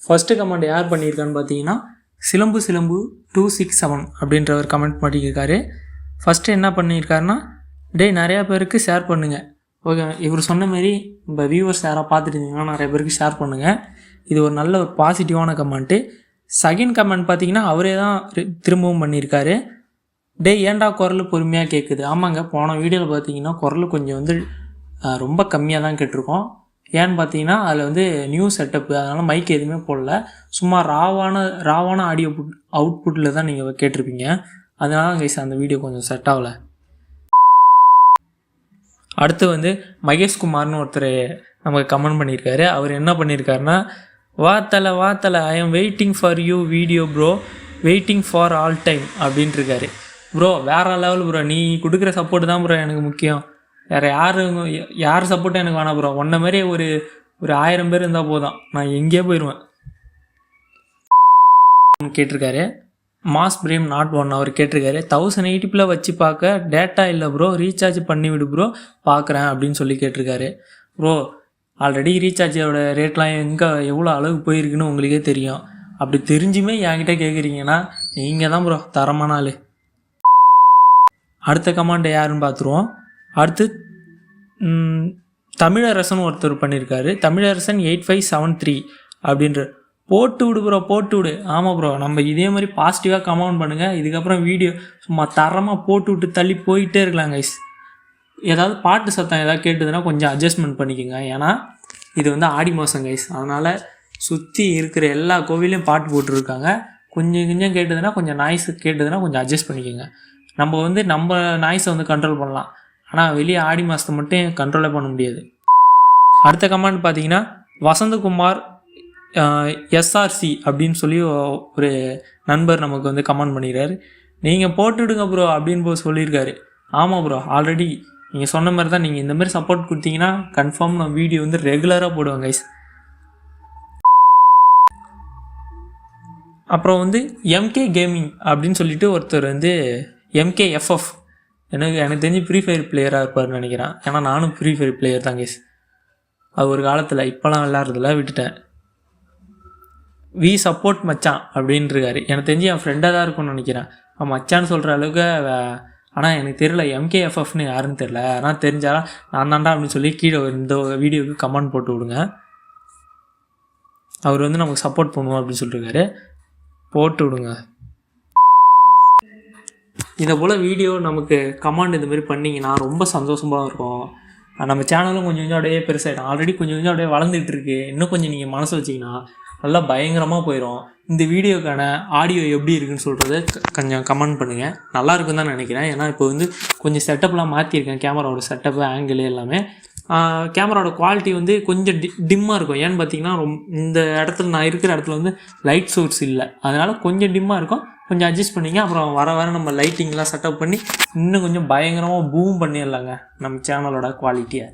First comment யார் பண்ணியிருக்கான்னு பார்த்தீங்கன்னா சிலம்பு 267 அப்படின்றவர் கமெண்ட் பண்ணியிருக்காரு. ஃபஸ்ட்டு என்ன பண்ணியிருக்காருன்னா, நிறையா பேருக்கு ஷேர் பண்ணுங்கள். ஓகே, இவர் சொன்ன மாரி நம்ம வியூவர்ஸ் யாராவது பார்த்துட்டு இருந்தீங்கன்னா நிறைய பேருக்கு ஷேர் பண்ணுங்கள். இது ஒரு நல்ல ஒரு பாசிட்டிவான கமெண்ட்டு. செகண்ட் கமெண்ட் பார்த்தீங்கன்னா அவரே தான் திரும்பவும் பண்ணியிருக்காரு. ஏன்டா குரல் பொறுமையாக கேட்குது. ஆமாங்க, போன வீடியோவில் பார்த்தீங்கன்னா குரல் கொஞ்சம் ரொம்ப கம்மியாக தான் கேட்டிருக்கோம். ஏன்னு பார்த்தீங்கன்னா அதில் நியூ செட்டப்பு, அதனால் மைக் எதுவுமே போடல. சும்மா ராவான ஆடியோ அவுட்புட்டில் தான் நீங்கள் கேட்டிருப்பீங்க. அதனால கைஸ் அந்த வீடியோ கொஞ்சம் செட் ஆகலை. அடுத்து மகேஷ்குமார்னு ஒருத்தர் நமக்கு கமெண்ட் பண்ணியிருக்காரு. அவர் என்ன பண்ணியிருக்காருன்னா, வாத்தலை I am waiting for you video bro, waiting for all time அப்படின்ட்டு இருக்காரு. ப்ரோ வேறு லெவல் ப்ரோ, நீ கொடுக்குற சப்போர்ட் தான் ப்ரோ எனக்கு முக்கியம். வேறு யார் சப்போர்ட்டும் எனக்கு வேணாம் ப்ரோ. ஒன்றை மாதிரி ஒரு 1000 பேர் இருந்தால் போதும், நான் எங்கேயே போயிடுவேன் கேட்டிருக்காரு. மாஸ் பிரேம் நாட் 1 அவர் கேட்டிருக்காரு. 1080p வச்சு பார்க்க டேட்டா இல்லை ப்ரோ, ரீசார்ஜ் பண்ணிவிடு ப்ரோ பார்க்குறேன் அப்படின்னு சொல்லி கேட்டிருக்காரு. ப்ரோ ஆல்ரெடி ரீசார்ஜோட ரேட்லாம் எவ்வளோ அளவுக்கு போயிருக்குன்னு உங்களுக்கே தெரியும். அப்படி தெரிஞ்சுமே என்கிட்ட கேட்குறீங்கன்னா நீங்கள் தான் ப்ரோ தரமான ஆள். அடுத்த கமெண்ட் யாருன்னு பார்த்துருவோம். அடுத்து தமிழரசன் ஒருத்தர் பண்ணியிருக்காரு. தமிழரசன் 8573 அப்படின்ற போட்டு விடு ப்ரோ, போட்டு விடு. ஆமாம் ப்ரோ, நம்ம இதே மாதிரி பாசிட்டிவாக கமெண்ட் பண்ணுங்கள். இதுக்கப்புறம் வீடியோ சும்மா தரமாக போட்டு விட்டு தள்ளி போயிட்டே இருக்கலாம் கைஸ். ஏதாவது பாட்டு சத்தம் ஏதாவது கேட்டுதுன்னா கொஞ்சம் அட்ஜஸ்ட்மெண்ட் பண்ணிக்கோங்க. ஏன்னா இது ஆடி மாதம் கைஸ், அதனால் சுற்றி இருக்கிற எல்லா கோவிலையும் பாட்டு போட்டுருக்காங்க. கொஞ்சம் கேட்டுதுன்னா, கொஞ்சம் நாய்ஸ் கேட்டுதுன்னா கொஞ்சம் அட்ஜஸ்ட் பண்ணிக்கோங்க. நம்ம நாய்ஸை கண்ட்ரோல் பண்ணலாம், ஆனால் வெளியே ஆடி மாதத்தை மட்டும் கண்ட்ரோலே பண்ண முடியாது. அடுத்த கமெண்ட் பார்த்தீங்கன்னா வசந்தகுமார் SRC அப்படின்னு சொல்லி ஒரு நண்பர் நமக்கு கமெண்ட் பண்ணிடுறாரு. நீங்கள் போட்டுவிடுங்க ப்ரோ அப்படின்னு சொல்லியிருக்காரு. ஆமாம் ப்ரோ, ஆல்ரெடி நீங்கள் சொன்ன மாதிரி தான். நீங்கள் இந்த மாதிரி சப்போர்ட் கொடுத்தீங்கன்னா கன்ஃபார்ம் நான் வீடியோ ரெகுலராக போடுவேன் கைஸ். அப்புறம் MK கேமிங் அப்படின்னு சொல்லிட்டு ஒருத்தர் MKFF எனக்கு தெரிஞ்சு ஃப்ரீ ஃபயர் பிளேயராக இருப்பார்னு நினைக்கிறேன். ஏன்னா நானும் ஃப்ரீ ஃபயர் பிளேயர் தான் கைஸ். அது ஒரு காலத்தில், இப்போலாம் விளையாடுறதில்ல, விட்டுட்டேன். வி சப்போர்ட் மச்சான் அப்படின்ட்டுருக்காரு. எனக்கு தெரிஞ்சு என் ஃப்ரெண்டாக தான் இருக்கும்னு நினைக்கிறேன். அவன் மச்சான்னு சொல்கிற அளவுக்கு. ஆனால் எனக்கு தெரியல MKFFன்னு யாருன்னு தெரில. ஆனால் தெரிஞ்சாலும் நான் தாண்டா அப்படின்னு சொல்லி கீழே இந்த வீடியோவுக்கு கமெண்ட் போட்டு விடுங்க. அவர் நமக்கு சப்போர்ட் பண்ணுவோம் அப்படின்னு சொல்லியிருக்காரு. போட்டு விடுங்க. இதை போல் வீடியோ நமக்கு கமெண்ட் இந்த மாதிரி பண்ணிங்கன்னா ரொம்ப சந்தோஷமாக இருக்கும். நம்ம சேனலும் கொஞ்சம் அப்படியே பெருசாகிடும். ஆல்ரெடி கொஞ்சம் அப்படியே வளர்ந்துட்டுருக்கு. இன்னும் கொஞ்சம் நீங்கள் மனசு வச்சிங்கன்னா நல்லா பயங்கரமாக போயிடும். இந்த வீடியோக்கான ஆடியோ எப்படி இருக்குன்னு சொல்கிறத கொஞ்சம் கமெண்ட் பண்ணுங்கள். நல்லா இருக்குன்னு தான் நினைக்கிறேன். ஏன்னா இப்போ கொஞ்சம் செட்டப்லாம் மாற்றிருக்கேன். கேமராவோட செட்டப்பு, ஆங்கிள் எல்லாமே. கேமராவோட குவாலிட்டி கொஞ்சம் டிம்மாக இருக்கும். ஏன்னு பார்த்தீங்கன்னா இந்த இடத்துல நான் இருக்கிற இடத்துல லைட் சோர்ஸ் இல்லை, அதனால் கொஞ்சம் டிம்மாக இருக்கும். கொஞ்சம் அட்ஜஸ்ட் பண்ணிங்க. அப்புறம் வர நம்ம லைட்டிங்லாம் செட்டப் பண்ணி இன்னும் கொஞ்சம் பயங்கரமாக பூம் பண்ணிடலாங்க நம்ம சேனலோட குவாலிட்டியை.